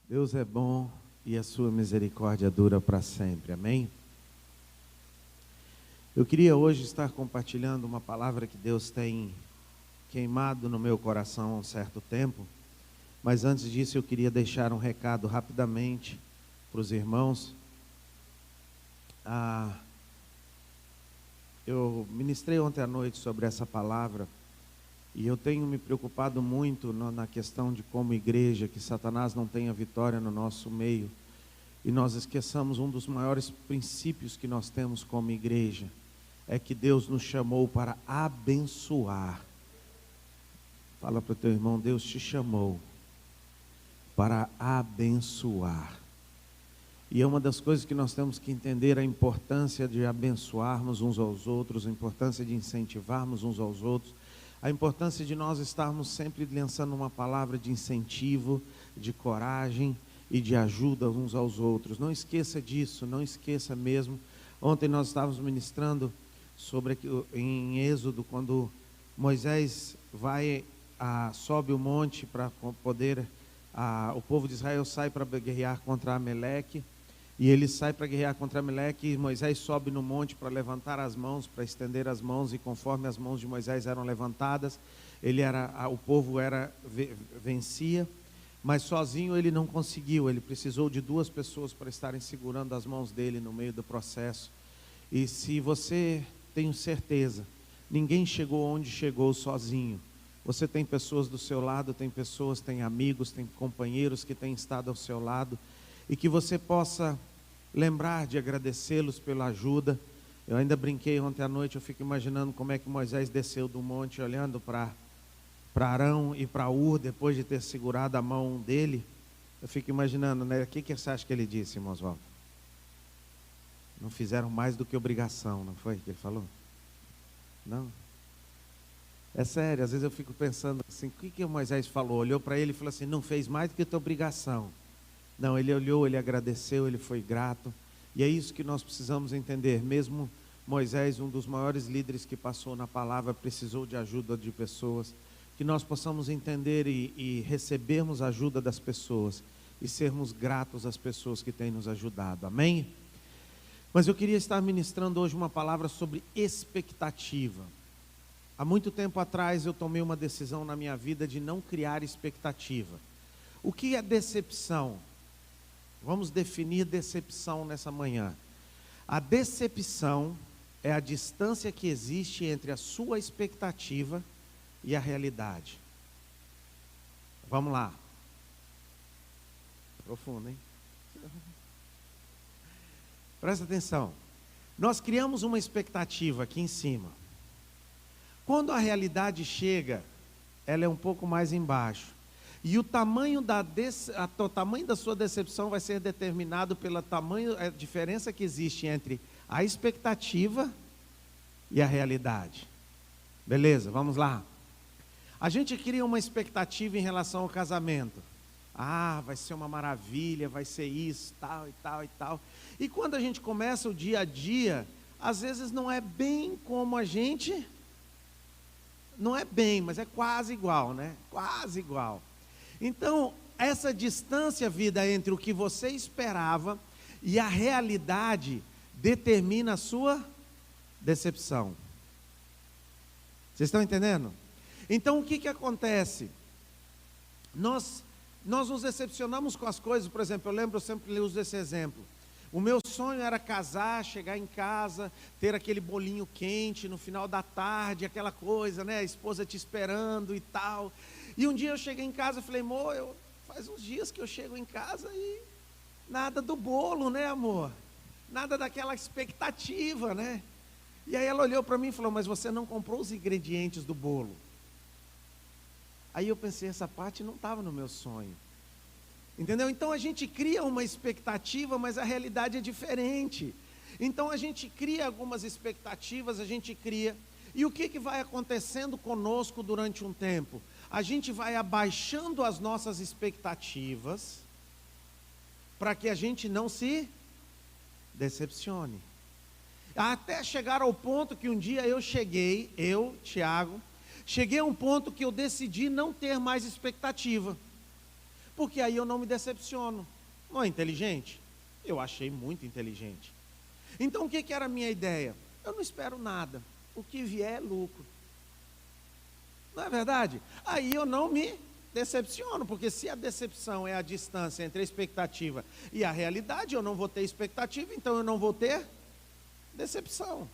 Deus é bom e a sua misericórdia dura para sempre, amém? Eu queria hoje estar compartilhando uma palavra que Deus tem queimado no meu coração há um certo tempo, mas antes disso eu queria deixar um recado rapidamente para os irmãos. Eu ministrei ontem à noite sobre essa palavra e eu tenho me preocupado muito na questão de como igreja, que Satanás não tenha vitória no nosso meio e nós esqueçamos um dos maiores princípios que nós temos como igreja, é que Deus nos chamou para abençoar. Fala para o teu irmão, Deus te chamou para abençoar. E é uma das coisas que nós temos que entender, a importância de abençoarmos uns aos outros, a importância de incentivarmos uns aos outros, a importância de nós estarmos sempre lançando uma palavra de incentivo, de coragem e de ajuda uns aos outros. Não esqueça disso, não esqueça mesmo. Ontem nós estávamos ministrando sobre em Êxodo, quando Moisés sobe o monte para poder, o povo de Israel sai para guerrear contra Amaleque, e ele sai para guerrear contra Amaleque, e Moisés sobe no monte para levantar as mãos, para estender as mãos, e conforme as mãos de Moisés eram levantadas, o povo vencia, mas sozinho ele não conseguiu, ele precisou de duas pessoas para estarem segurando as mãos dele no meio do processo. E se você, tenho certeza, ninguém chegou onde chegou sozinho. Você tem pessoas do seu lado, tem amigos, tem companheiros que têm estado ao seu lado, e que você possa lembrar de agradecê-los pela ajuda. Eu ainda brinquei ontem à noite, eu fico imaginando como é que Moisés desceu do monte, olhando para Arão e para Ur, depois de ter segurado a mão dele. Eu fico imaginando, né? O que você acha que ele disse, irmão Oswaldo? Não fizeram mais do que obrigação, não foi que ele falou? Não? É sério, às vezes eu fico pensando assim, o que o Moisés falou? Olhou para ele e falou assim, não fez mais do que a tua obrigação. Não, ele olhou, ele agradeceu, ele foi grato. E é isso que nós precisamos entender. Mesmo Moisés, um dos maiores líderes que passou na palavra, precisou de ajuda de pessoas. Que nós possamos entender e recebermos a ajuda das pessoas e sermos gratos às pessoas que têm nos ajudado. Amém? Mas eu queria estar ministrando hoje uma palavra sobre expectativa. Há muito tempo atrás eu tomei uma decisão na minha vida de não criar expectativa. O que é decepção? Vamos definir decepção nessa manhã. A decepção é a distância que existe entre a sua expectativa e a realidade. Vamos lá. Profundo, hein? Presta atenção. Nós criamos uma expectativa aqui em cima. Quando a realidade chega, ela é um pouco mais embaixo. E o tamanho da sua decepção vai ser determinado pela a diferença que existe entre a expectativa e a realidade. Beleza, vamos lá. A gente cria uma expectativa em relação ao casamento. Vai ser uma maravilha, vai ser isso, tal e tal e tal. E quando a gente começa o dia a dia, às vezes não é bem como a gente... Não é bem, mas é quase igual, né? Quase igual. Então, essa distância, vida, entre o que você esperava e a realidade, determina a sua decepção. Vocês estão entendendo? Então, o que acontece? Nós nos decepcionamos com as coisas. Por exemplo, eu sempre uso esse exemplo. O meu sonho era casar, chegar em casa, ter aquele bolinho quente no final da tarde, aquela coisa, né? A esposa te esperando e tal. E um dia eu cheguei em casa e falei, amor, faz uns dias que eu chego em casa e nada do bolo, né, amor? Nada daquela expectativa, né? E aí ela olhou para mim e falou, mas você não comprou os ingredientes do bolo. Aí eu pensei, essa parte não estava no meu sonho. Entendeu? Então a gente cria uma expectativa, mas a realidade é diferente. Então a gente cria algumas expectativas, e o que vai acontecendo conosco durante um tempo? A gente vai abaixando as nossas expectativas, para que a gente não se decepcione. Até chegar ao ponto que um dia Tiago, cheguei a um ponto que eu decidi não ter mais expectativa. porque aí eu não me decepciono. Não é inteligente? Eu achei muito inteligente. Então o que era a minha ideia? Eu não espero nada, o que vier é lucro. Não é verdade? Aí eu não me decepciono, porque se a decepção é a distância entre a expectativa e a realidade, eu não vou ter expectativa, então eu não vou ter decepção.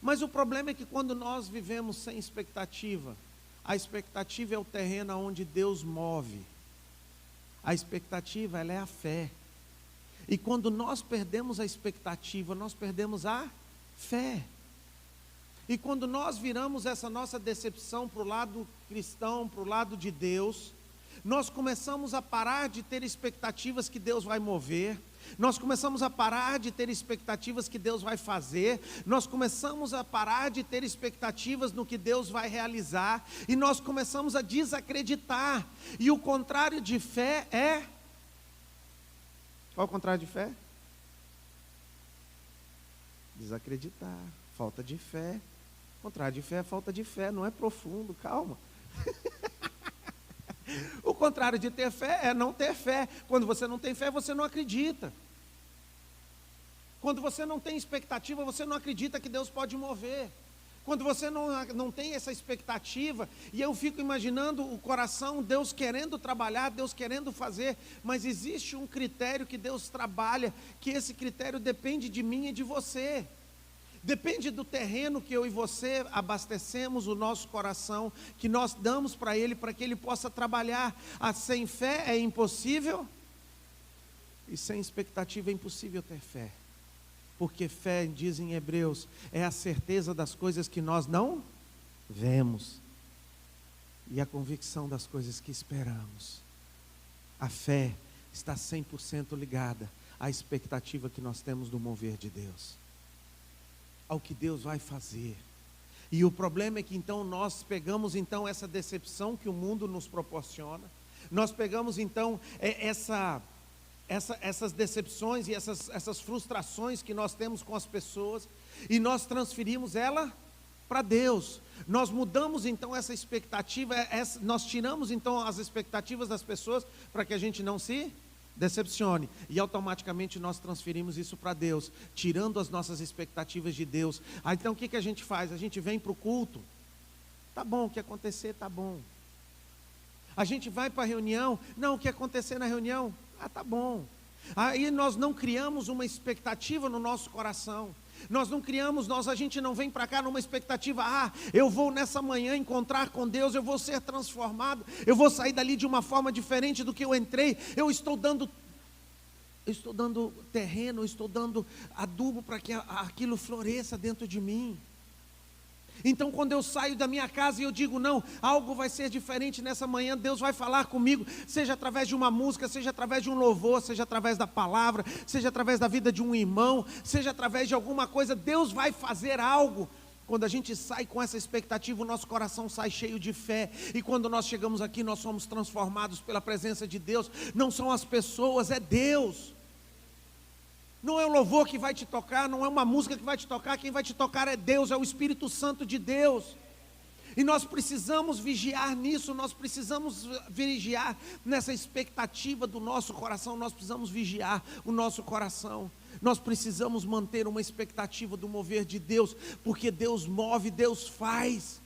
Mas o problema é que quando nós vivemos sem expectativa, a expectativa é o terreno onde Deus move. A expectativa, ela é a fé. E quando nós perdemos a expectativa, nós perdemos a fé. E quando nós viramos essa nossa decepção para o lado cristão, para o lado de Deus, nós começamos a parar de ter expectativas que Deus vai mover, nós começamos a parar de ter expectativas que Deus vai fazer, nós começamos a parar de ter expectativas no que Deus vai realizar, e nós começamos a desacreditar. E o contrário de fé é... Qual é o contrário de fé? Desacreditar, falta de fé. O contrário de fé é falta de fé, não é profundo, calma. O contrário de ter fé é não ter fé. Quando você não tem fé, você não acredita. Quando você não tem expectativa, você não acredita que Deus pode mover. Quando você não tem essa expectativa, e eu fico imaginando o coração, Deus querendo trabalhar, Deus querendo fazer, mas existe um critério que Deus trabalha, que esse critério depende de mim e de você. Depende do terreno que eu e você abastecemos o nosso coração, que nós damos para Ele, para que Ele possa trabalhar. Sem fé é impossível, e sem expectativa é impossível ter fé. Porque fé, diz em Hebreus, é a certeza das coisas que nós não vemos, e a convicção das coisas que esperamos. A fé está 100% ligada à expectativa que nós temos do mover de Deus, ao que Deus vai fazer. E o problema é que então nós pegamos então essa decepção que o mundo nos proporciona, nós pegamos então essas decepções e essas frustrações que nós temos com as pessoas, e nós transferimos ela para Deus. Nós mudamos então essa expectativa, nós tiramos então as expectativas das pessoas para que a gente não se decepcione, e automaticamente nós transferimos isso para Deus, tirando as nossas expectativas de Deus. Então o que a gente faz? A gente vem para o culto, tá bom, o que acontecer tá bom. A gente vai para a reunião, não, o que acontecer na reunião, tá bom. Aí nós não criamos uma expectativa no nosso coração. Nós não criamos, a gente não vem para cá numa expectativa, eu vou nessa manhã encontrar com Deus, eu vou ser transformado, eu vou sair dali de uma forma diferente do que eu entrei, eu estou dando terreno, eu estou dando adubo para que aquilo floresça dentro de mim. Então quando eu saio da minha casa e eu digo, não, algo vai ser diferente nessa manhã, Deus vai falar comigo, seja através de uma música, seja através de um louvor, seja através da palavra, seja através da vida de um irmão, seja através de alguma coisa, Deus vai fazer algo. Quando a gente sai com essa expectativa, o nosso coração sai cheio de fé, e quando nós chegamos aqui, nós somos transformados pela presença de Deus. Não são as pessoas, é Deus. Não é o louvor que vai te tocar, não é uma música que vai te tocar, quem vai te tocar é Deus, é o Espírito Santo de Deus. E nós precisamos vigiar nisso, nós precisamos vigiar nessa expectativa do nosso coração, nós precisamos vigiar o nosso coração. Nós precisamos manter uma expectativa do mover de Deus, porque Deus move, Deus faz.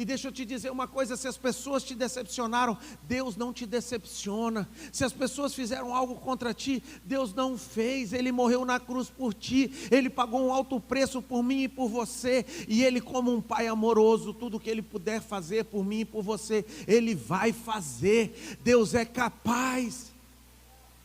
E deixa eu te dizer uma coisa, se as pessoas te decepcionaram, Deus não te decepciona. Se as pessoas fizeram algo contra ti, Deus não fez. Ele morreu na cruz por ti, Ele pagou um alto preço por mim e por você, e Ele, como um Pai amoroso, tudo que Ele puder fazer por mim e por você, Ele vai fazer. Deus é capaz.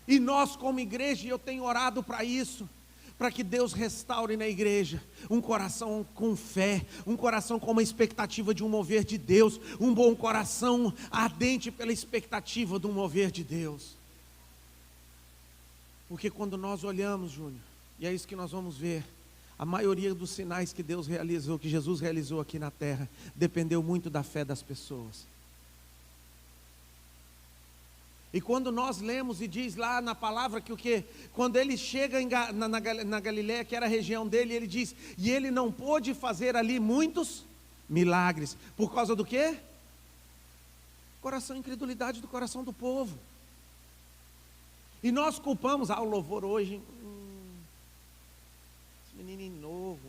E nós como igreja, e eu tenho orado para isso, para que Deus restaure na igreja um coração com fé, um coração com uma expectativa de um mover de Deus, um bom coração ardente pela expectativa de um mover de Deus. Porque quando nós olhamos, Júnior, e é isso que nós vamos ver, a maioria dos sinais que Deus realizou, que Jesus realizou aqui na terra, dependeu muito da fé das pessoas. E quando nós lemos e diz lá na palavra que o quê? Quando ele chega na Galileia, que era a região dele, ele diz, e ele não pôde fazer ali muitos milagres. Por causa do quê? Incredulidade do coração do povo. E nós culpamos, o louvor hoje, esse menininho novo,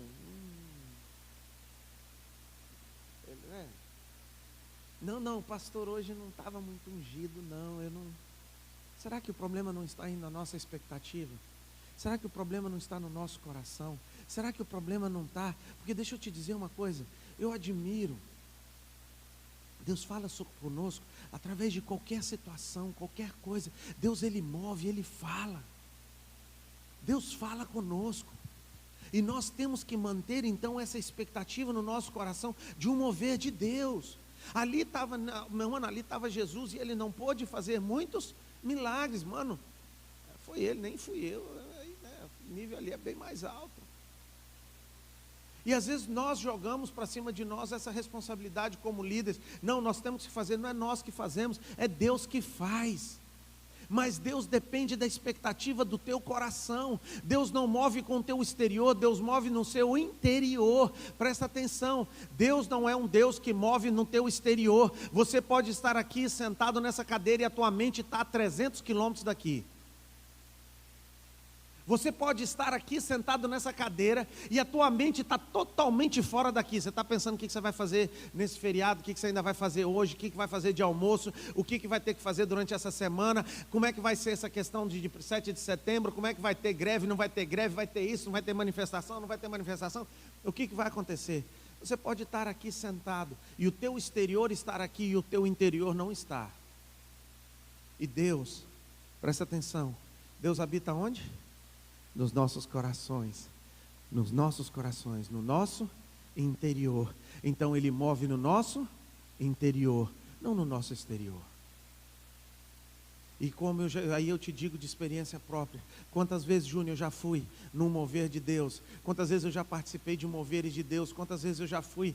Não, o pastor hoje não estava muito ungido, não. Será que o problema não está aí na nossa expectativa? Será que o problema não está no nosso coração? Será que o problema não está? Porque deixa eu te dizer uma coisa, eu admiro, Deus fala conosco através de qualquer situação, qualquer coisa. Deus, Ele move, Ele fala. Deus fala conosco. E nós temos que manter então essa expectativa no nosso coração de um mover de Deus. Ali estava, meu mano, ali estava Jesus e Ele não pôde fazer muitos milagres, mano. Foi Ele, nem fui eu. O nível ali é bem mais alto. E às vezes nós jogamos para cima de nós essa responsabilidade como líderes. Não, nós temos que fazer, não é nós que fazemos, é Deus que faz. Mas Deus depende da expectativa do teu coração. Deus não move com o teu exterior, Deus move no seu interior. Presta atenção, Deus não é um Deus que move no teu exterior. Você pode estar aqui sentado nessa cadeira e a tua mente está a 300 quilômetros daqui. Você pode estar aqui sentado nessa cadeira e a tua mente está totalmente fora daqui. Você está pensando o que você vai fazer nesse feriado, o que você ainda vai fazer hoje, o que vai fazer de almoço, o que vai ter que fazer durante essa semana, como é que vai ser essa questão de 7 de setembro, como é que vai ter greve, não vai ter greve, vai ter isso, não vai ter manifestação, não vai ter manifestação, o que vai acontecer? Você pode estar aqui sentado e o teu exterior estar aqui e o teu interior não estar. E Deus, presta atenção, Deus habita onde? Nos nossos corações, no nosso interior. Então Ele move no nosso interior, não no nosso exterior. E como aí eu te digo de experiência própria, quantas vezes, Júnior, eu já fui num mover de Deus, quantas vezes eu já participei de moveres de Deus, quantas vezes eu já fui,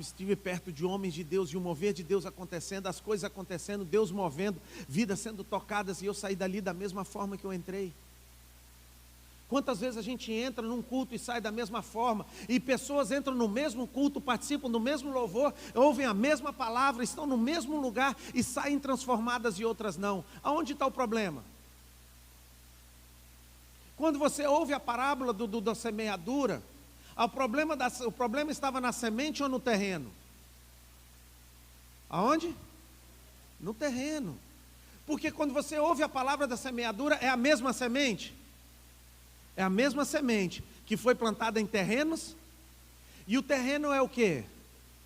estive perto de homens de Deus, de um mover de Deus acontecendo, as coisas acontecendo, Deus movendo, vidas sendo tocadas, e eu saí dali da mesma forma que eu entrei. Quantas vezes a gente entra num culto e sai da mesma forma, e pessoas entram no mesmo culto, participam do mesmo louvor, ouvem a mesma palavra, estão no mesmo lugar e saem transformadas e outras não. Aonde está o problema? Quando você ouve a parábola da semeadura, o problema estava na semente ou no terreno? Aonde? No terreno. Porque quando você ouve a palavra da semeadura, é a mesma semente? É a mesma semente que foi plantada em terrenos. E o terreno é o quê?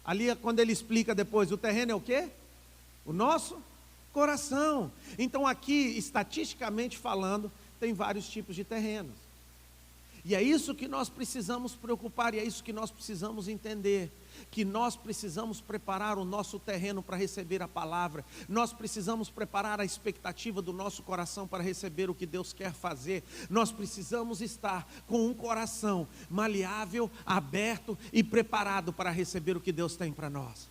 Ali quando ele explica depois, o terreno é o quê? O nosso coração. Então aqui, estatisticamente falando, tem vários tipos de terrenos. E é isso que nós precisamos preocupar, e é isso que nós precisamos entender, que nós precisamos preparar o nosso terreno para receber a palavra, nós precisamos preparar a expectativa do nosso coração para receber o que Deus quer fazer, nós precisamos estar com um coração maleável, aberto e preparado para receber o que Deus tem para nós.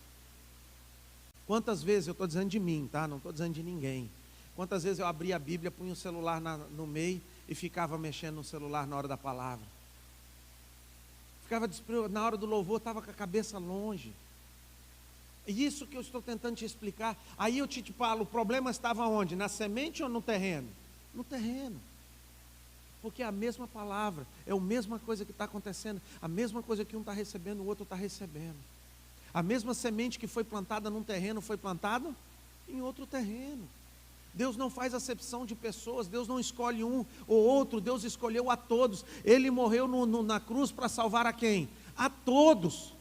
Quantas vezes, eu estou dizendo de mim, tá? Não estou dizendo de ninguém, quantas vezes eu abria a Bíblia, punha o celular no meio e ficava mexendo no celular na hora da palavra. Ficava na hora do louvor, estava com a cabeça longe. E isso que eu estou tentando te explicar. Aí eu te falo, o problema estava onde? Na semente ou no terreno? No terreno. Porque é a mesma palavra, é a mesma coisa que está acontecendo, a mesma coisa que um está recebendo, o outro está recebendo. A mesma semente que foi plantada num terreno, foi plantada em outro terreno. Deus não faz acepção de pessoas, Deus não escolhe um ou outro, Deus escolheu a todos. Ele morreu na cruz para salvar a quem? A todos.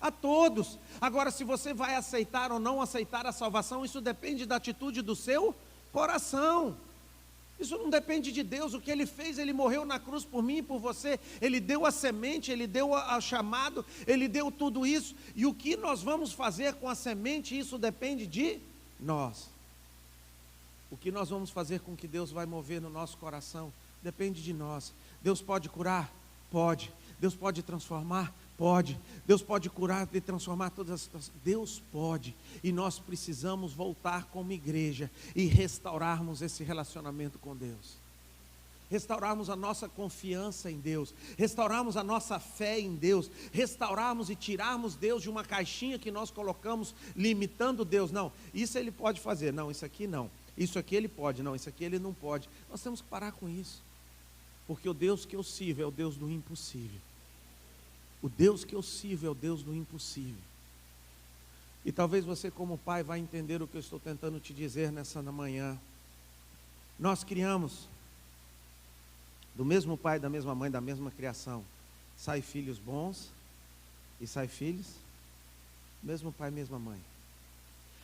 A todos. Agora, se você vai aceitar ou não aceitar a salvação, isso depende da atitude do seu coração. Isso não depende de Deus. O que Ele fez, Ele morreu na cruz por mim e por você. Ele deu a semente, Ele deu o chamado, Ele deu tudo isso. E o que nós vamos fazer com a semente, isso depende de nós. O que nós vamos fazer com que Deus vai mover no nosso coração, depende de nós. Deus pode curar? Pode. Deus pode transformar? Pode. Deus pode curar e transformar todas as situações? Deus pode. E nós precisamos voltar como igreja e restaurarmos esse relacionamento com Deus. Restaurarmos a nossa confiança em Deus, restaurarmos a nossa fé em Deus, restaurarmos e tirarmos Deus de uma caixinha que nós colocamos, limitando Deus. Não, isso Ele pode fazer, não, isso aqui não. Isso aqui ele pode, não, isso aqui ele não pode. Nós temos que parar com isso, porque o Deus que eu sirvo é o Deus do impossível. O Deus que eu sirvo é o Deus do impossível. E talvez você, como pai, vai entender o que eu estou tentando te dizer nessa manhã. Nós criamos do mesmo pai, da mesma mãe, da mesma criação. Sai filhos bons e sai filhos mesmo pai, mesma mãe.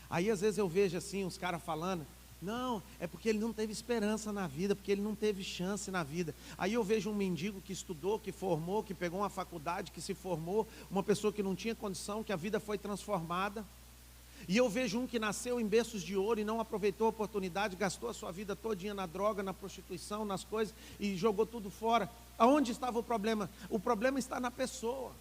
Aí às vezes eu vejo assim os caras falando: não, é porque ele não teve esperança na vida, porque ele não teve chance na vida. Aí eu vejo um mendigo que estudou, que formou, que pegou uma faculdade, que se formou, uma pessoa que não tinha condição, que a vida foi transformada. E eu vejo um que nasceu em berços de ouro e não aproveitou a oportunidade, gastou a sua vida todinha na droga, na prostituição, nas coisas, e jogou tudo fora. Aonde estava o problema? O problema está na pessoa.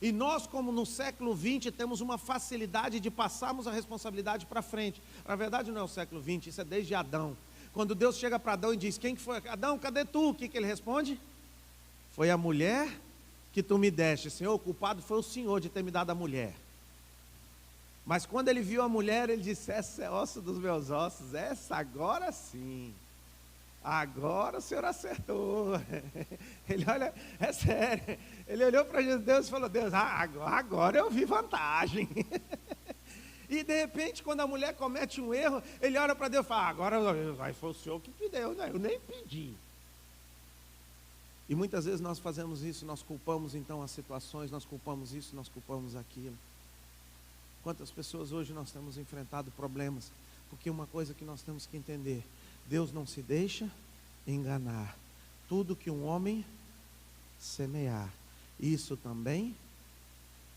E nós, como no século XX, temos uma facilidade de passarmos a responsabilidade para frente. Na verdade não é o século XX, isso é desde Adão. Quando Deus chega para Adão e diz: quem que foi? Adão, cadê tu? O que ele responde? Foi a mulher que tu me deste. Senhor, o culpado foi o Senhor de ter me dado a mulher. Mas quando ele viu a mulher, ele disse: essa é osso dos meus ossos, essa agora sim. Agora o Senhor acertou. Ele olha, é sério. Ele olhou para Deus e falou: Deus, agora eu vi vantagem. E de repente, quando a mulher comete um erro, ele olha para Deus e fala: agora foi o Senhor que me deu, né? Eu nem pedi. E muitas vezes nós fazemos isso, nós culpamos então as situações, nós culpamos isso, nós culpamos aquilo. Quantas pessoas hoje nós temos enfrentado problemas? Porque uma coisa que nós temos que entender: Deus não se deixa enganar. Tudo que um homem semear, isso também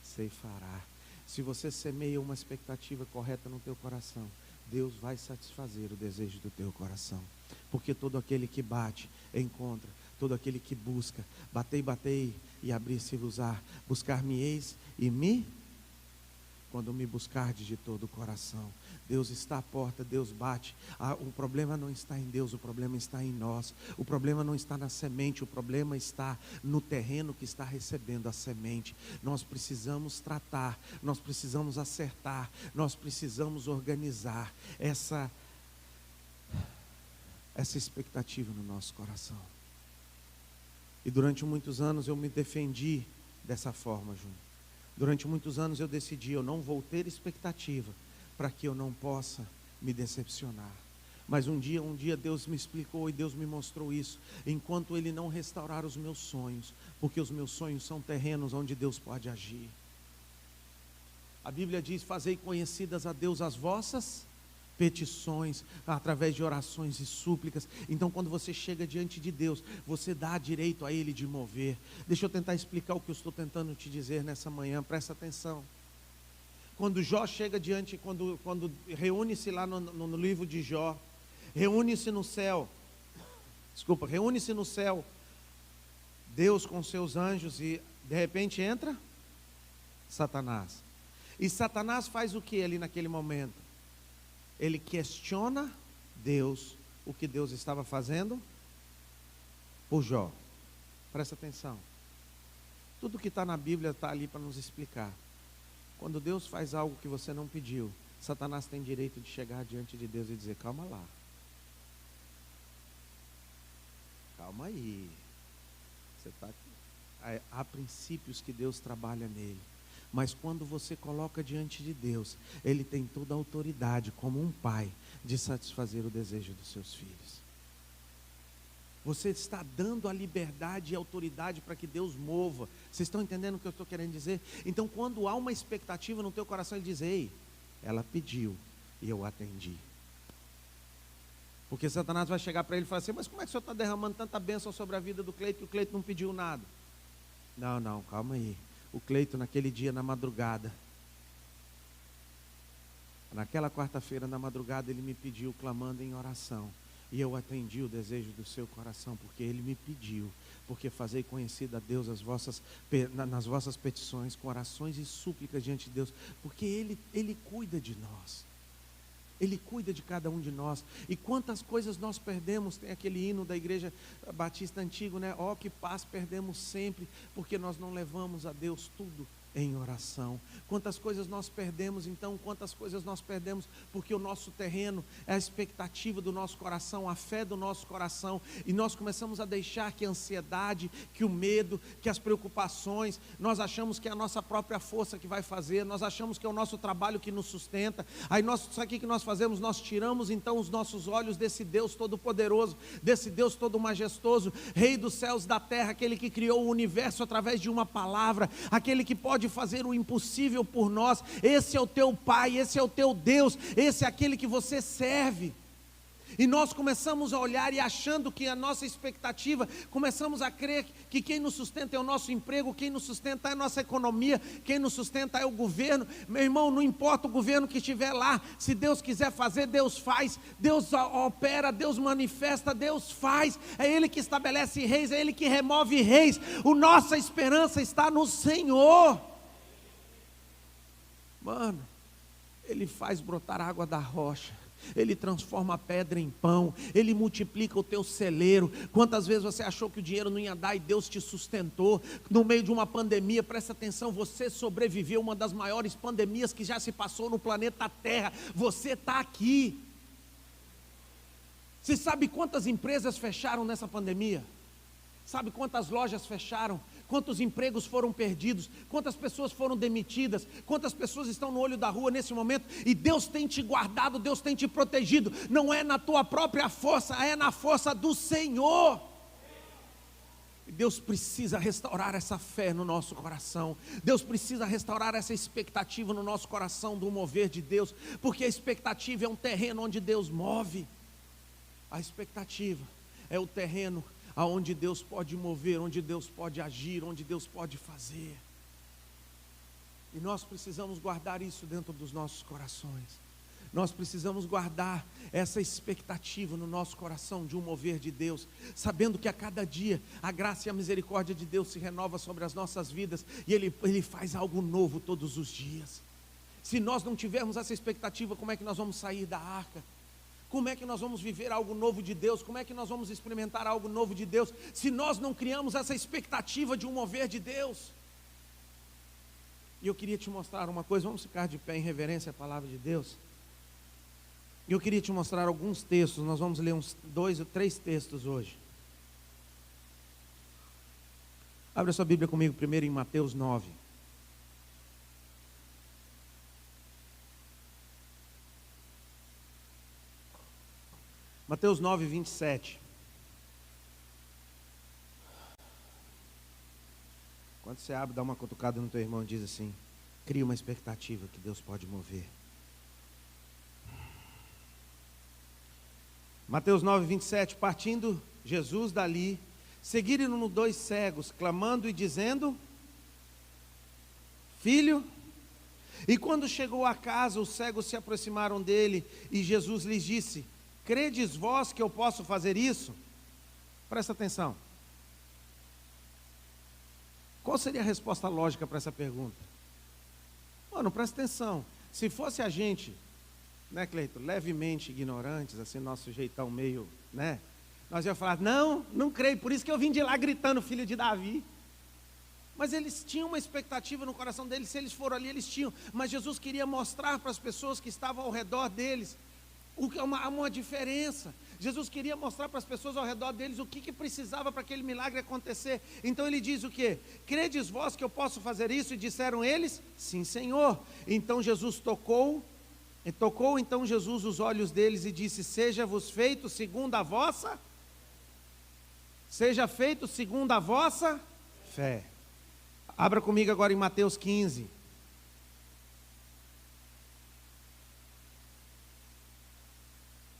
ceifará. Se você semeia uma expectativa correta no teu coração, Deus vai satisfazer o desejo do teu coração. Porque todo aquele que bate, encontra. Todo aquele que busca, batei e abrir-se-vos-á. Buscar-me-eis e quando me buscardes de todo o coração. Deus está à porta, Deus bate. O problema não está em Deus, o problema está em nós. O problema não está na semente, o problema está no terreno que está recebendo a semente. Nós precisamos tratar, nós precisamos acertar, nós precisamos organizar essa expectativa no nosso coração. E durante muitos anos eu me defendi dessa forma, Júnior. Durante muitos anos eu decidi: eu não vou ter expectativa, para que eu não possa me decepcionar. Mas um dia Deus me explicou e Deus me mostrou isso: enquanto Ele não restaurar os meus sonhos, porque os meus sonhos são terrenos onde Deus pode agir. A Bíblia diz: fazei conhecidas a Deus as vossas petições, através de orações e súplicas. Então quando você chega diante de Deus, você dá direito a Ele de mover. Deixa eu tentar explicar o que eu estou tentando te dizer nessa manhã, presta atenção. Quando Jó chega diante, quando reúne-se lá no livro de Jó, reúne-se no céu, Deus com seus anjos, e de repente entra Satanás. E Satanás faz o que ali naquele momento? Ele questiona Deus, o que Deus estava fazendo por Jó. Presta atenção. Tudo que está na Bíblia está ali para nos explicar. Quando Deus faz algo que você não pediu, Satanás tem direito de chegar diante de Deus e dizer: calma lá, calma aí, você está aqui. Há princípios que Deus trabalha nele. Mas quando você coloca diante de Deus, Ele tem toda a autoridade, como um pai, de satisfazer o desejo dos seus filhos. Você está dando a liberdade e a autoridade para que Deus mova. Vocês estão entendendo o que eu estou querendo dizer? Então quando há uma expectativa no teu coração, Ele diz: ei, ela pediu e eu atendi. Porque Satanás vai chegar para ele e falar assim: mas como é que o senhor está derramando tanta bênção sobre a vida do Cleito e o Cleito não pediu nada? Não, calma aí. O Cleito naquele dia na madrugada, naquela quarta-feira na madrugada, ele me pediu clamando em oração. E eu atendi o desejo do seu coração, porque ele me pediu. Porque fazei conhecida a Deus nas vossas petições, com orações e súplicas diante de Deus. Porque Ele cuida de nós. Ele cuida de cada um de nós. E quantas coisas nós perdemos. Tem aquele hino da Igreja Batista Antigo, né? Ó, que paz perdemos sempre, porque nós não levamos a Deus tudo em oração. Quantas coisas nós perdemos então, quantas coisas nós perdemos, porque o nosso terreno é a expectativa do nosso coração, a fé do nosso coração, e nós começamos a deixar que a ansiedade, que o medo, que as preocupações, nós achamos que é a nossa própria força que vai fazer, nós achamos que é o nosso trabalho que nos sustenta, aí sabe o que nós fazemos? Nós tiramos então os nossos olhos desse Deus todo-poderoso, desse Deus todo-majestoso, Rei dos céus e da terra, aquele que criou o universo através de uma palavra, aquele que pode fazer o impossível por nós. Esse é o teu Pai, esse é o teu Deus, esse é aquele que você serve. E nós começamos a olhar e achando que a nossa expectativa, começamos a crer que quem nos sustenta é o nosso emprego, quem nos sustenta é a nossa economia, quem nos sustenta é o governo. Meu irmão, não importa o governo que estiver lá, se Deus quiser fazer, Deus faz, Deus opera, Deus manifesta, Deus faz, é Ele que estabelece reis, é Ele que remove reis. A nossa esperança está no Senhor. Mano, Ele faz brotar água da rocha, Ele transforma a pedra em pão, Ele multiplica o teu celeiro. Quantas vezes você achou que o dinheiro não ia dar e Deus te sustentou? No meio de uma pandemia, presta atenção, você sobreviveu uma das maiores pandemias que já se passou no planeta Terra. Você está aqui. Você sabe quantas empresas fecharam nessa pandemia? Sabe quantas lojas fecharam? Quantos empregos foram perdidos? Quantas pessoas foram demitidas? Quantas pessoas estão no olho da rua nesse momento? E Deus tem te guardado, Deus tem te protegido. Não é na tua própria força, é na força do Senhor. E Deus precisa restaurar essa fé no nosso coração. Deus precisa restaurar essa expectativa no nosso coração do mover de Deus, porque a expectativa é um terreno onde Deus move. A expectativa é o terreno aonde Deus pode mover, onde Deus pode agir, onde Deus pode fazer. E nós precisamos guardar isso dentro dos nossos corações. Nós precisamos guardar essa expectativa no nosso coração de um mover de Deus, sabendo que a cada dia a graça e a misericórdia de Deus se renova sobre as nossas vidas, e Ele faz algo novo todos os dias. Se nós não tivermos essa expectativa, como é que nós vamos sair da arca? Como é que nós vamos viver algo novo de Deus? Como é que nós vamos experimentar algo novo de Deus, se nós não criamos essa expectativa de um mover de Deus? E eu queria te mostrar uma coisa, vamos ficar de pé em reverência à palavra de Deus. E eu queria te mostrar alguns textos, nós vamos ler uns 2 ou 3 textos hoje. Abra sua Bíblia comigo primeiro em Mateus 9. Mateus 9, 27. Quando você abre, dá uma cutucada no teu irmão e diz assim: cria uma expectativa que Deus pode mover. Mateus 9, 27. Partindo Jesus dali, seguiram-no 2 cegos, clamando e dizendo: Filho. E quando chegou a casa, os cegos se aproximaram dele, e Jesus lhes disse: credes vós que eu posso fazer isso? Presta atenção. Qual seria a resposta lógica para essa pergunta? Mano, presta atenção. Se fosse a gente, né, Cleito, levemente ignorantes, assim, nosso jeitão meio, né? Nós ia falar: não creio, por isso que eu vim de lá gritando, filho de Davi. Mas eles tinham uma expectativa no coração deles, se eles foram ali, eles tinham. Mas Jesus queria mostrar para as pessoas que estavam ao redor deles uma diferença. Jesus queria mostrar para as pessoas ao redor deles o que precisava para aquele milagre acontecer. Então ele diz o quê? Credes vós que eu posso fazer isso? E disseram eles: sim, Senhor. Então Jesus tocou então Jesus os olhos deles e disse: seja-vos feito segundo a vossa fé. Abra comigo agora em Mateus 15.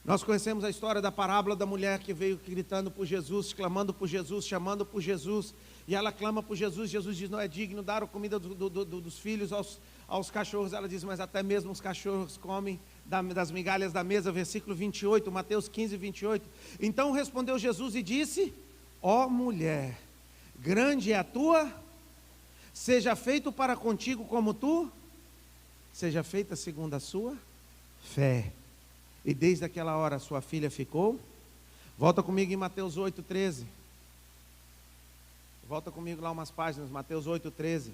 Nós conhecemos a história da parábola da mulher que veio gritando por Jesus, clamando por Jesus, chamando por Jesus, e ela clama por Jesus. Jesus diz: não é digno dar a comida dos filhos aos cachorros. Ela diz: mas até mesmo os cachorros comem das migalhas da mesa. Versículo 28, Mateus 15, 28. Então respondeu Jesus e disse: ó mulher, grande é a tua, seja feito para contigo como tu, seja feita segundo a sua fé. E desde aquela hora sua filha ficou. Volta comigo em Mateus 8,13. Volta comigo lá umas páginas, Mateus 8,13.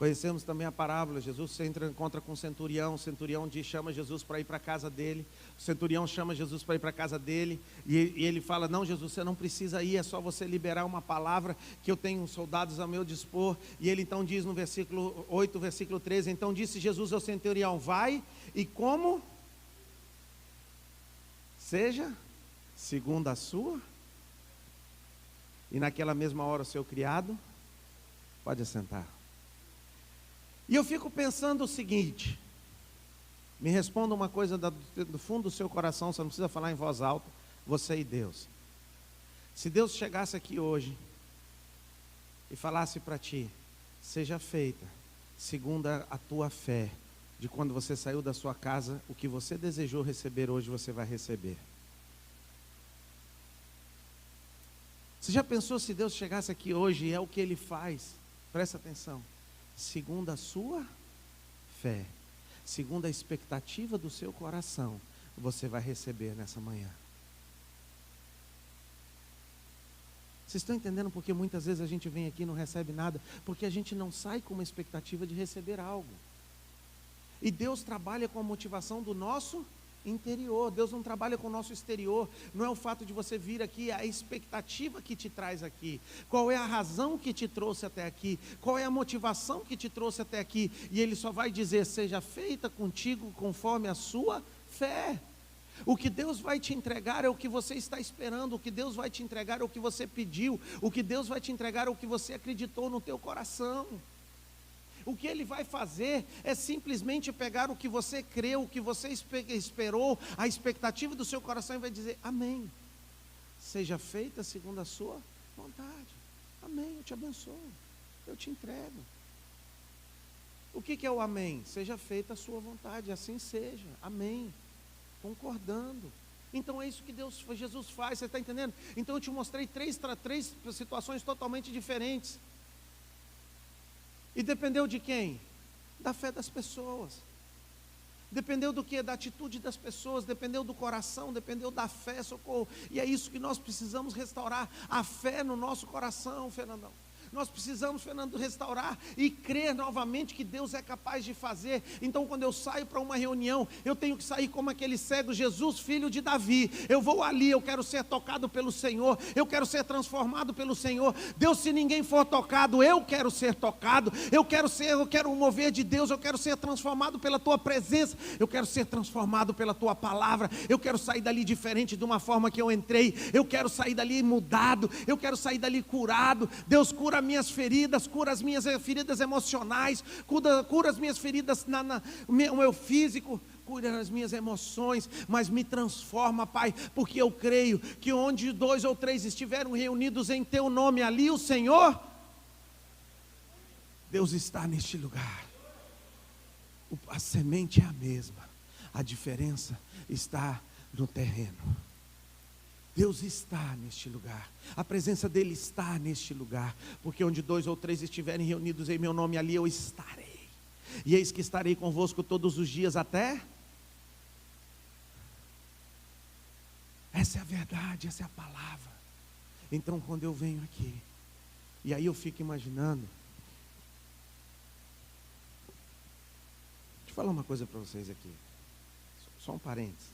Conhecemos também a parábola, Jesus se encontra com o centurião chama Jesus para ir para a casa dele, o centurião chama Jesus para ir para a casa dele, e ele fala, não Jesus, você não precisa ir, é só você liberar uma palavra, que eu tenho soldados a meu dispor, e ele então diz no versículo 8, versículo 13, então disse Jesus ao centurião, vai, e como? Seja, segundo a sua, e naquela mesma hora o seu criado, pode assentar. E eu fico pensando o seguinte, me responda uma coisa do fundo do seu coração, você não precisa falar em voz alta, você e Deus. Se Deus chegasse aqui hoje e falasse para ti, seja feita segundo a tua fé, de quando você saiu da sua casa, o que você desejou receber hoje você vai receber. Você já pensou se Deus chegasse aqui hoje e é o que Ele faz? Presta atenção. Segundo a sua fé, segundo a expectativa do seu coração, você vai receber nessa manhã. Vocês estão entendendo porque muitas vezes a gente vem aqui e não recebe nada? Porque a gente não sai com uma expectativa de receber algo. E Deus trabalha com a motivação do nosso interior, Deus não trabalha com o nosso exterior. Não é o fato de você vir aqui, é a expectativa que te traz aqui. Qual é a razão que te trouxe até aqui? Qual é a motivação que te trouxe até aqui? E Ele só vai dizer, seja feita contigo conforme a sua fé. O que Deus vai te entregar é o que você está esperando, o que Deus vai te entregar é o que você pediu, o que Deus vai te entregar é o que você acreditou no teu coração. O que Ele vai fazer é simplesmente pegar o que você creu, o que você esperou, a expectativa do seu coração e vai dizer, amém, seja feita segundo a sua vontade, amém, eu te abençoo, eu te entrego. O que é o amém? Seja feita a sua vontade, assim seja, amém, concordando. Então é isso que Jesus faz, você está entendendo? Então eu te mostrei três situações totalmente diferentes. E dependeu de quem? Da fé das pessoas. Dependeu do que? Da atitude das pessoas, dependeu do coração, dependeu da fé, socorro. E é isso que nós precisamos restaurar, a fé no nosso coração, Fernandão. Nós precisamos, Fernando, restaurar e crer novamente que Deus é capaz de fazer. Então quando eu saio para uma reunião, eu tenho que sair como aquele cego, Jesus, filho de Davi. Eu vou ali, eu quero ser tocado pelo Senhor, eu quero ser transformado pelo Senhor. Deus, se ninguém for tocado, eu quero ser tocado. Eu quero mover de Deus, eu quero ser transformado pela tua presença, eu quero ser transformado pela tua palavra. Eu quero sair dali diferente de uma forma que eu entrei. Eu quero sair dali mudado, eu quero sair dali curado. Deus, cura minhas feridas, cura as minhas feridas emocionais, cura as minhas feridas, o meu físico, cura as minhas emoções, mas me transforma, Pai, porque eu creio que onde 2 ou 3 estiveram reunidos em Teu nome, ali o Senhor, Deus está neste lugar. A semente é a mesma, a diferença está no terreno. Deus está neste lugar, a presença dEle está neste lugar, porque onde 2 ou 3 estiverem reunidos em meu nome, ali eu estarei, e eis que estarei convosco todos os dias até. Essa é a verdade, essa é a palavra. Então quando eu venho aqui, e aí eu fico imaginando, deixa eu falar uma coisa para vocês aqui, só um parênteses,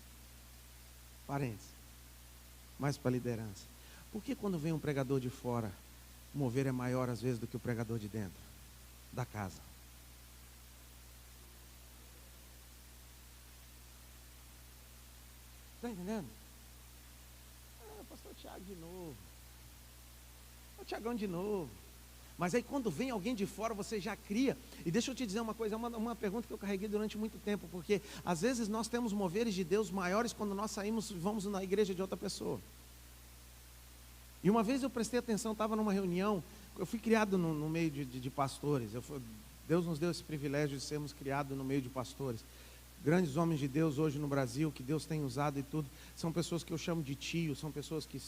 mais para a liderança. Por que quando vem um pregador de fora, o mover é maior às vezes do que o pregador de dentro da casa? Está entendendo? Pastor Tiago de novo, o Tiagão de novo. Mas aí quando vem alguém de fora, você já cria. E deixa eu te dizer uma coisa, uma pergunta que eu carreguei durante muito tempo, porque às vezes nós temos moveres de Deus maiores quando nós saímos e vamos na igreja de outra pessoa. E uma vez eu prestei atenção, estava numa reunião, eu fui criado no meio de pastores, Deus nos deu esse privilégio de sermos criados no meio de pastores. Grandes homens de Deus hoje no Brasil, que Deus tem usado e tudo, são pessoas que eu chamo de tio, são pessoas que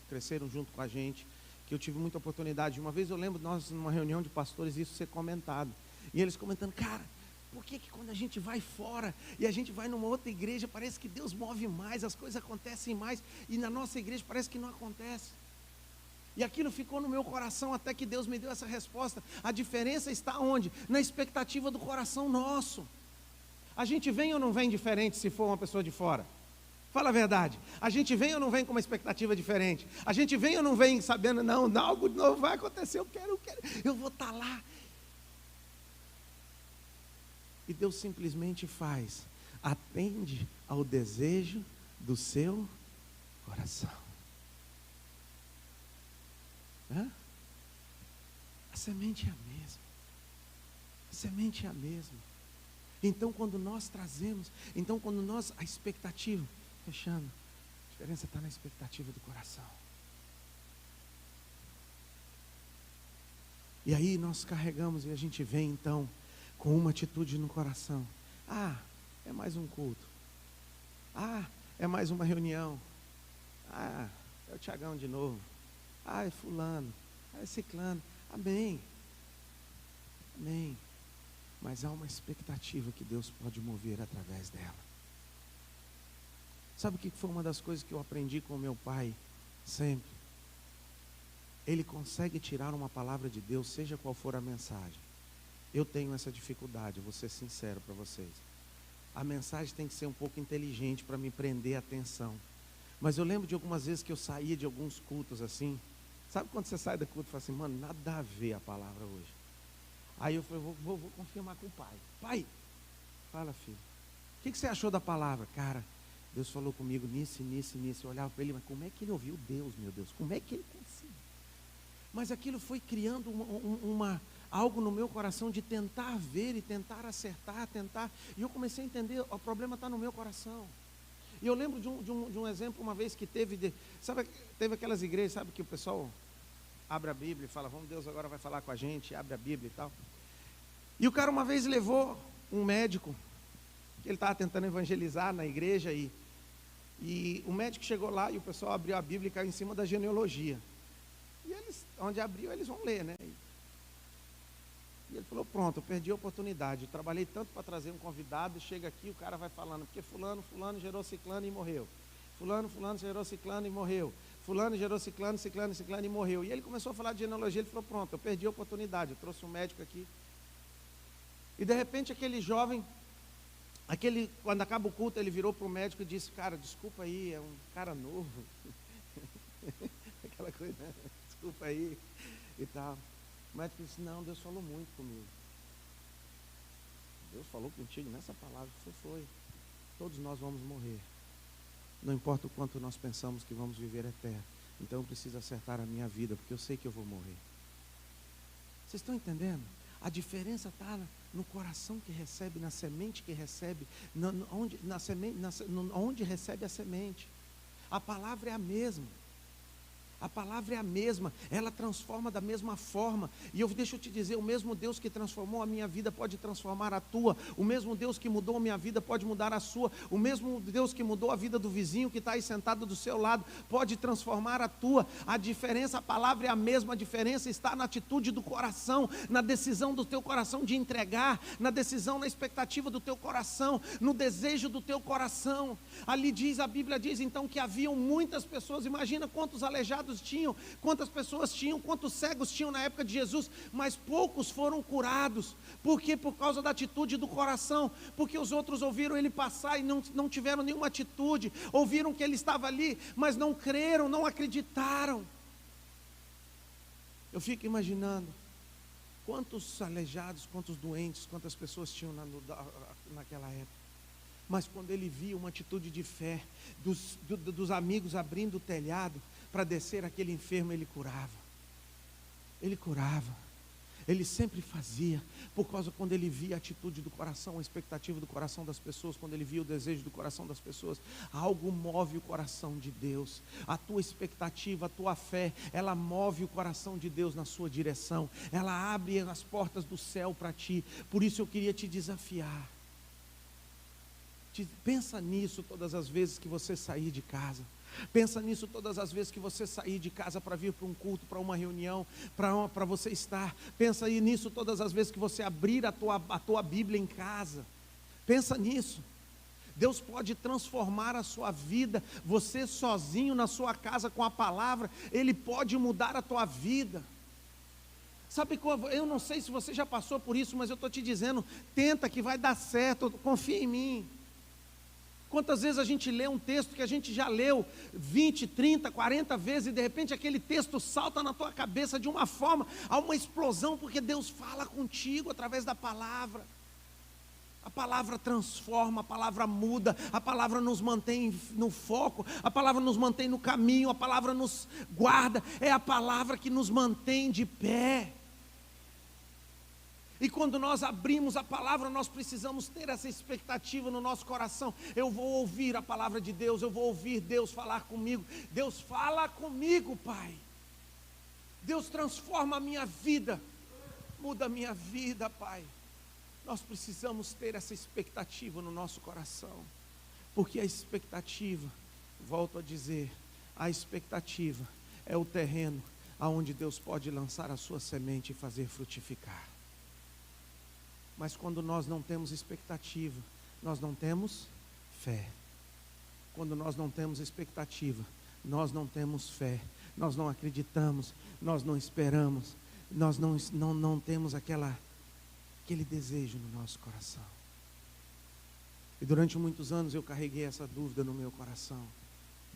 cresceram junto com a gente, que eu tive muita oportunidade. Uma vez eu lembro nós numa reunião de pastores isso ser comentado, e eles comentando, cara, por que quando a gente vai fora e a gente vai numa outra igreja parece que Deus move mais, as coisas acontecem mais, e na nossa igreja parece que não acontece? E aquilo ficou no meu coração até que Deus me deu essa resposta. A diferença está onde? Na expectativa do coração nosso. A gente vem ou não vem diferente se for uma pessoa de fora? Fala a verdade. A gente vem ou não vem com uma expectativa diferente? A gente vem ou não vem sabendo, não, algo novo vai acontecer, eu vou estar lá. E Deus simplesmente faz, atende ao desejo do seu coração. A semente é a mesma. A semente é a mesma. Então quando nós trazemos, a expectativa, fechando, a diferença está na expectativa do coração. E aí nós carregamos e a gente vem então com uma atitude no coração. É mais um culto. É mais uma reunião. É o Tiagão de novo. É fulano. É ciclano. Amém. Amém. Mas há uma expectativa que Deus pode mover através dela. Sabe o que foi uma das coisas que eu aprendi com meu pai? Sempre. Ele consegue tirar uma palavra de Deus, seja qual for a mensagem. Eu tenho essa dificuldade, vou ser sincero para vocês. A mensagem tem que ser um pouco inteligente para me prender a atenção. Mas eu lembro de algumas vezes que eu saía de alguns cultos assim. Sabe quando você sai do culto e fala assim, mano, nada a ver a palavra hoje. Aí eu falei, vou confirmar com o pai. Pai, fala filho, o que você achou da palavra? Cara, Deus falou comigo nisso. Eu olhava para ele, mas como é que ele ouviu Deus, meu Deus? Como é que ele conseguiu? Mas aquilo foi criando algo no meu coração de tentar ver e tentar acertar, E eu comecei a entender, o problema está no meu coração. E eu lembro de um exemplo uma vez que teve aquelas igrejas, sabe, que o pessoal abre a Bíblia e fala, Deus agora vai falar com a gente, abre a Bíblia e tal. E o cara uma vez levou um médico, que ele estava tentando evangelizar na igreja, e o médico chegou lá e o pessoal abriu a Bíblia e caiu em cima da genealogia. E eles, onde abriu, eles vão ler, né? E ele falou, pronto, eu perdi a oportunidade, eu trabalhei tanto para trazer um convidado, chega aqui, o cara vai falando, porque fulano gerou ciclano e morreu. Fulano gerou ciclano e morreu. Fulano gerou ciclano e morreu. E ele começou a falar de genealogia, ele falou, pronto, eu perdi a oportunidade, eu trouxe um médico aqui. E de repente aquele jovem, quando acaba o culto, ele virou para o médico e disse, cara, desculpa aí, é um cara novo. Aquela coisa, né? Desculpa aí e tal. O médico disse, não, Deus falou muito comigo. Deus falou contigo nessa palavra, foi. Todos nós vamos morrer. Não importa o quanto nós pensamos que vamos viver eterno. Então eu preciso acertar a minha vida, porque eu sei que eu vou morrer. Vocês estão entendendo? A diferença está no coração que recebe, na semente que recebe, onde recebe a semente. A palavra é a mesma. A palavra é a mesma, ela transforma da mesma forma. E deixa eu te dizer, o mesmo Deus que transformou a minha vida pode transformar a tua. O mesmo Deus que mudou a minha vida pode mudar a sua. O mesmo Deus que mudou a vida do vizinho que está aí sentado do seu lado pode transformar a tua. A diferença, a palavra é a mesma, a diferença está na atitude do coração, na decisão do teu coração de entregar, na decisão, na expectativa do teu coração, no desejo do teu coração. Ali diz, a Bíblia diz então que haviam muitas pessoas, imagina quantos aleijados tinham, quantas pessoas tinham, quantos cegos tinham na época de Jesus, mas poucos foram curados. Por quê? Por causa da atitude do coração, porque os outros ouviram ele passar e não tiveram nenhuma atitude, ouviram que ele estava ali, mas não creram, não acreditaram. Eu fico imaginando quantos aleijados, quantos doentes, quantas pessoas tinham naquela época. Mas quando ele via uma atitude de fé dos amigos abrindo o telhado para descer aquele enfermo, ele curava. Ele sempre fazia, por causa quando ele via a atitude do coração, a expectativa do coração das pessoas, quando ele via o desejo do coração das pessoas, algo move o coração de Deus. A tua expectativa, a tua fé, ela move o coração de Deus na sua direção, ela abre as portas do céu para ti. Por isso eu queria te desafiar. Pensa nisso todas as vezes que você sair de casa. Pensa nisso todas as vezes que você sair de casa para vir para um culto, para uma reunião, para você estar. Pensa aí nisso todas as vezes que você abrir a tua Bíblia em casa. Pensa nisso. Deus pode transformar a sua vida. Você sozinho na sua casa com a palavra, Ele pode mudar a tua vida. Sabe, eu não sei se você já passou por isso, mas eu estou te dizendo, tenta que vai dar certo, confia em mim. Quantas vezes a gente lê um texto que a gente já leu 20, 30, 40 vezes, e de repente aquele texto salta na tua cabeça de uma forma, há uma explosão, porque Deus fala contigo através da palavra. A palavra transforma, a palavra muda, a palavra nos mantém no foco, a palavra nos mantém no caminho, a palavra nos guarda, é a palavra que nos mantém de pé. E quando nós abrimos a palavra, nós precisamos ter essa expectativa no nosso coração. Eu vou ouvir a palavra de Deus, eu vou ouvir Deus falar comigo. Deus fala comigo, Pai. Deus transforma a minha vida, muda a minha vida, Pai. Nós precisamos ter essa expectativa no nosso coração, porque a expectativa, volto a dizer, a expectativa é o terreno aonde Deus pode lançar a sua semente e fazer frutificar. Mas quando nós não temos expectativa, nós não temos fé. Quando nós não temos expectativa, nós não temos fé, nós não acreditamos, nós não esperamos, nós não temos aquele desejo no nosso coração. E durante muitos anos eu carreguei essa dúvida no meu coração.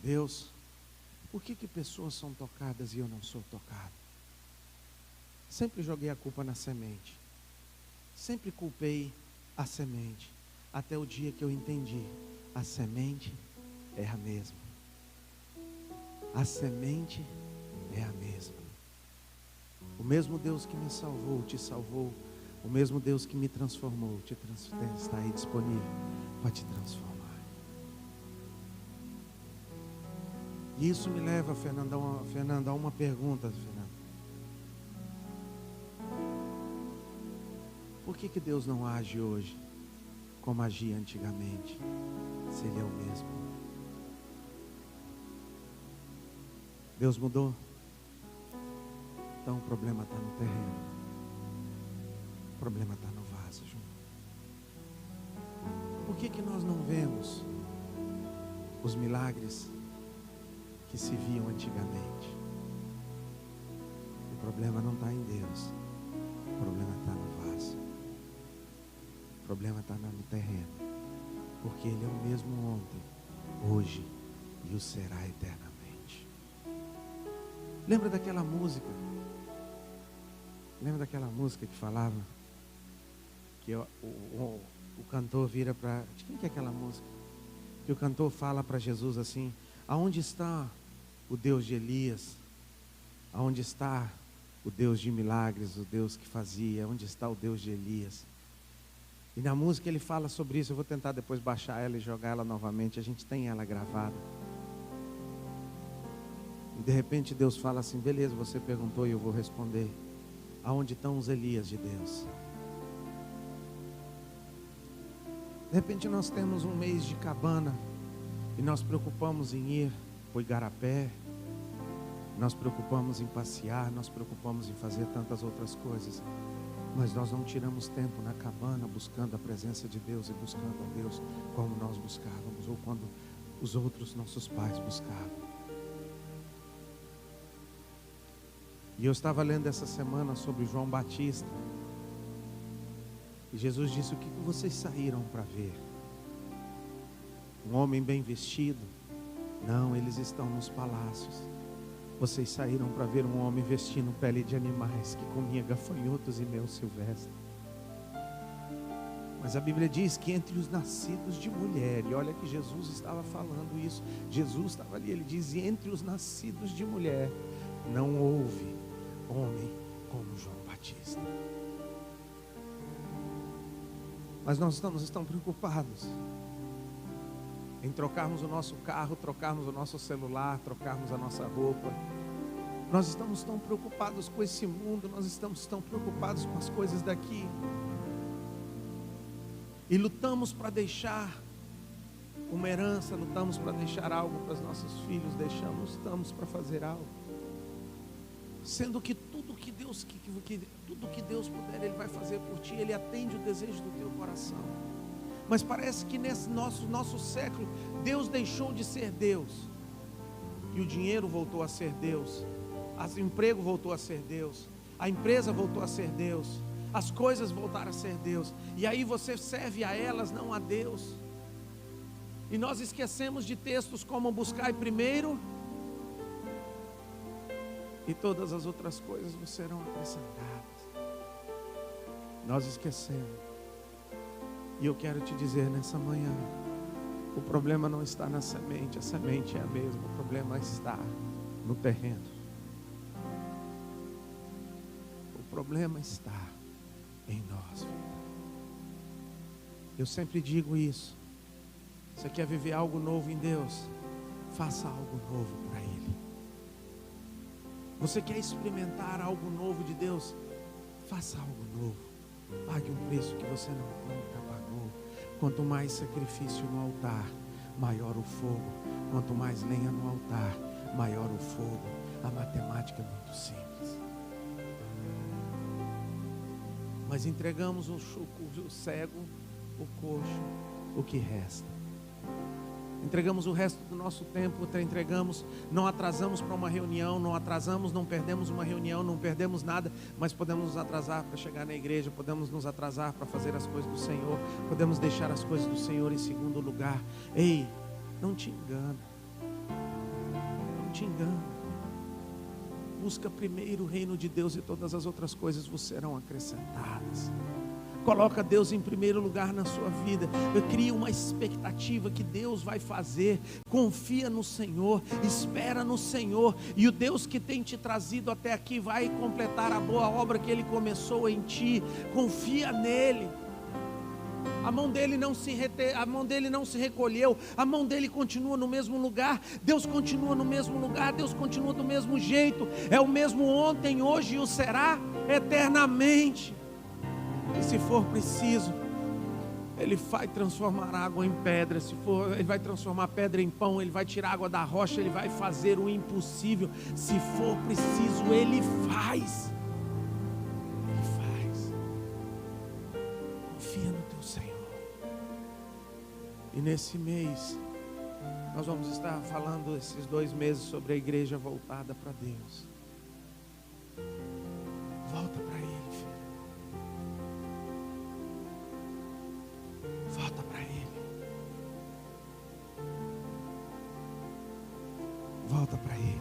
Deus, por que pessoas são tocadas e eu não sou tocado? Sempre joguei a culpa na semente. Sempre culpei a semente. Até o dia que eu entendi, a semente é a mesma. A semente é a mesma. O mesmo Deus que me salvou, te salvou. O mesmo Deus que me transformou, está aí disponível para te transformar. E isso me leva, Fernanda, a uma pergunta, Fernanda. Por que Deus não age hoje como agia antigamente, se Ele é o mesmo? Deus mudou? Então o problema está no terreno. O problema está no vaso, João. Por que nós não vemos os milagres que se viam antigamente? O problema não está em Deus. O problema está no vaso. O problema está no terreno. Porque Ele é o mesmo ontem, hoje e o será eternamente. Lembra daquela música? Lembra daquela música que falava? Que o cantor vira para... De quem que é aquela música? Que o cantor fala para Jesus assim: aonde está o Deus de Elias? Aonde está o Deus de milagres, o Deus que fazia? Onde está o Deus de Elias? E na música ele fala sobre isso. Eu vou tentar depois baixar ela e jogar ela novamente. A gente tem ela gravada. E de repente Deus fala assim: beleza, você perguntou e eu vou responder. Aonde estão os Elias de Deus? De repente nós temos um mês de cabana e nós preocupamos em ir para o Igarapé, nós preocupamos em passear, nós preocupamos em fazer tantas outras coisas, mas nós não tiramos tempo na cabana buscando a presença de Deus e buscando a Deus como nós buscávamos, ou quando os outros nossos pais buscavam. E eu estava lendo essa semana sobre João Batista. E Jesus disse: o que vocês saíram para ver? Um homem bem vestido? Não, eles estão nos palácios. Vocês saíram para ver um homem vestindo pele de animais, que comia gafanhotos e mel silvestre. Mas a Bíblia diz que entre os nascidos de mulher, e olha que Jesus estava falando isso, Jesus estava ali, ele diz: e entre os nascidos de mulher, não houve homem como João Batista. Mas nós estamos tão preocupados em trocarmos o nosso carro, trocarmos o nosso celular, trocarmos a nossa roupa. Nós estamos tão preocupados com esse mundo, nós estamos tão preocupados com as coisas daqui. E lutamos para deixar uma herança, lutamos para deixar algo para os nossos filhos, lutamos para fazer algo. Sendo que tudo que Deus puder, Ele vai fazer por ti. Ele atende o desejo do teu coração. Mas parece que nesse nosso século, Deus deixou de ser Deus. E o dinheiro voltou a ser Deus. O emprego voltou a ser Deus. A empresa voltou a ser Deus. As coisas voltaram a ser Deus. E aí você serve a elas, não a Deus. E nós esquecemos de textos como buscai primeiro, e todas as outras coisas vos serão acrescentadas. Nós esquecemos. E eu quero te dizer nessa manhã, o problema não está na semente, a semente é a mesma, o problema está no terreno. O problema está em nós. Eu sempre digo isso. Você quer viver algo novo em Deus? Faça algo novo para Ele. Você quer experimentar algo novo de Deus? Faça algo novo. Pague um preço que você nunca pagou. Quanto mais sacrifício no altar, maior o fogo. Quanto mais lenha no altar, maior o fogo. A matemática é muito simples. Mas entregamos o cego, o coxo, o que resta. Entregamos o resto do nosso tempo, entregamos, não atrasamos para uma reunião, não atrasamos, não perdemos uma reunião, não perdemos nada, mas podemos nos atrasar para chegar na igreja, podemos nos atrasar para fazer as coisas do Senhor, podemos deixar as coisas do Senhor em segundo lugar. Ei, não te engana, não te engana. Busca primeiro o reino de Deus e todas as outras coisas vos serão acrescentadas. Coloca Deus em primeiro lugar na sua vida. Cria uma expectativa que Deus vai fazer. Confia no Senhor, espera no Senhor. E o Deus que tem te trazido até aqui vai completar a boa obra que Ele começou em ti. Confia nele. A mão dele não se recolheu, a mão dele continua no mesmo lugar. Deus continua no mesmo lugar, Deus continua do mesmo jeito. É o mesmo ontem, hoje e o será eternamente. E se for preciso, Ele vai transformar água em pedra. Ele vai transformar pedra em pão. Ele vai tirar água da rocha. Ele vai fazer o impossível. Se for preciso, Ele faz. Ele faz. Confia no teu Senhor. E nesse mês, nós vamos estar falando esses 2 meses sobre a igreja voltada para Deus. Volta para Ele. Volta para Ele. Volta para Ele.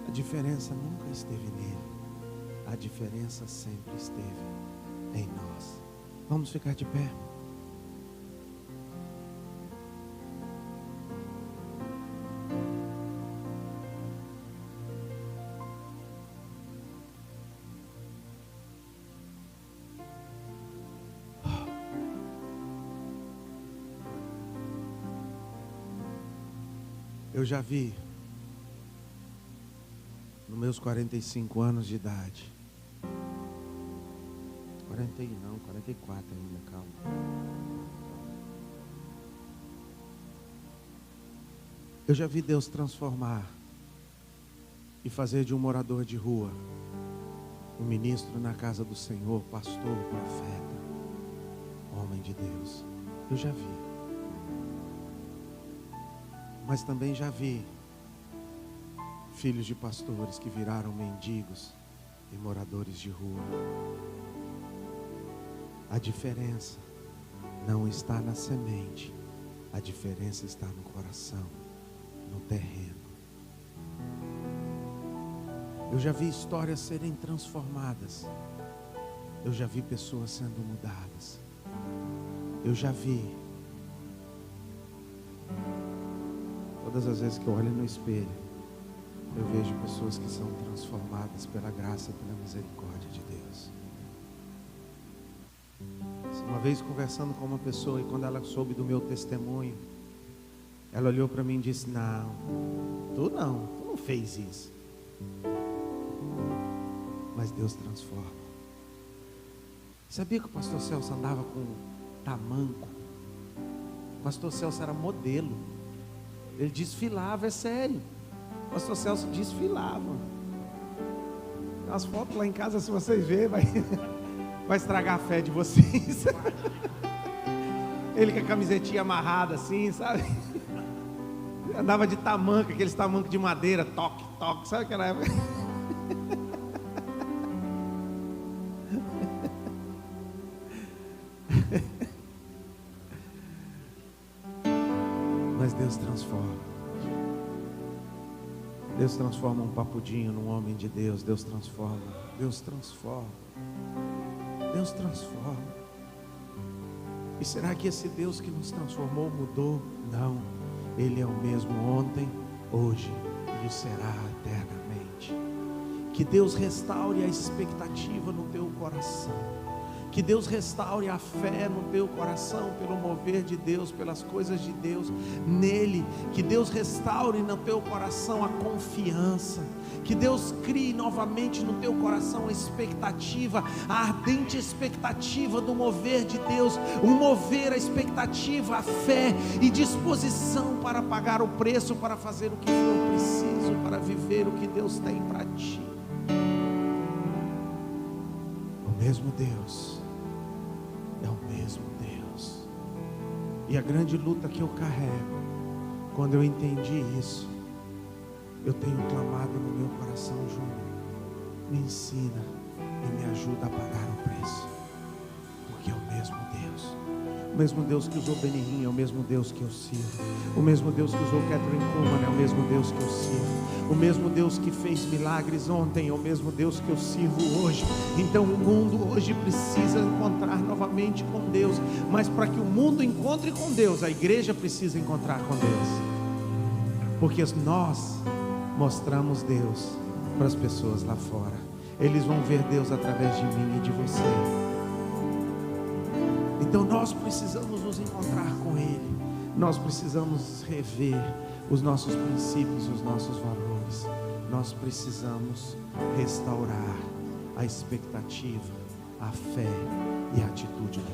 A diferença nunca esteve nele. A diferença sempre esteve em nós. Vamos ficar de pé. Eu já vi, nos meus 45 anos de idade, 44 ainda, calma. Eu já vi Deus transformar e fazer de um morador de rua um ministro na casa do Senhor, pastor, profeta, homem de Deus. Eu já vi. Mas também já vi filhos de pastores que viraram mendigos e moradores de rua. A diferença não está na semente, a diferença está no coração, no terreno. Eu já vi histórias serem transformadas. Eu já vi pessoas sendo mudadas. Eu já vi. Todas as vezes que eu olho no espelho, eu vejo pessoas que são transformadas pela graça e pela misericórdia de Deus. Uma vez conversando com uma pessoa, e quando ela soube do meu testemunho, ela olhou para mim e disse: não, tu não fez isso. Mas Deus transforma. Sabia que o pastor Celso andava com tamanco? O pastor Celso era modelo. Ele desfilava, é sério. O pastor Celso desfilava. As fotos lá em casa, se vocês verem, vai estragar a fé de vocês. Ele com a camisetinha amarrada assim, sabe? Andava de tamanco, aqueles tamancos de madeira, toque, toque, sabe aquela época? Mas Deus transforma. Deus transforma um papudinho num homem de Deus. Deus transforma. Deus transforma. Deus transforma. E será que esse Deus que nos transformou mudou? Não. Ele é o mesmo ontem, hoje e será eternamente. Que Deus restaure a expectativa no teu coração. Que Deus restaure a fé no teu coração, pelo mover de Deus, pelas coisas de Deus nele. Que Deus restaure no teu coração a confiança. Que Deus crie novamente no teu coração a expectativa, a ardente expectativa do mover de Deus. O mover, a expectativa, a fé e disposição para pagar o preço, para fazer o que for preciso, para viver o que Deus tem para ti. O mesmo Deus é o mesmo Deus. E a grande luta que eu carrego, quando eu entendi isso, eu tenho clamado no meu coração: Júnior, me ensina e me ajuda a pagar o preço, porque é o mesmo Deus. O mesmo Deus que usou Benihim é o mesmo Deus que eu sirvo. O mesmo Deus que usou Catherine Kuhlman é o mesmo Deus que eu sirvo. O mesmo Deus que fez milagres ontem é o mesmo Deus que eu sirvo hoje. Então o mundo hoje precisa encontrar novamente com Deus. Mas para que o mundo encontre com Deus, a igreja precisa encontrar com Deus. Porque nós mostramos Deus para as pessoas lá fora. Eles vão ver Deus através de mim e de você. Então nós precisamos nos encontrar com Ele. Nós precisamos rever os nossos princípios, os nossos valores. Nós precisamos restaurar a expectativa, a fé e a atitude do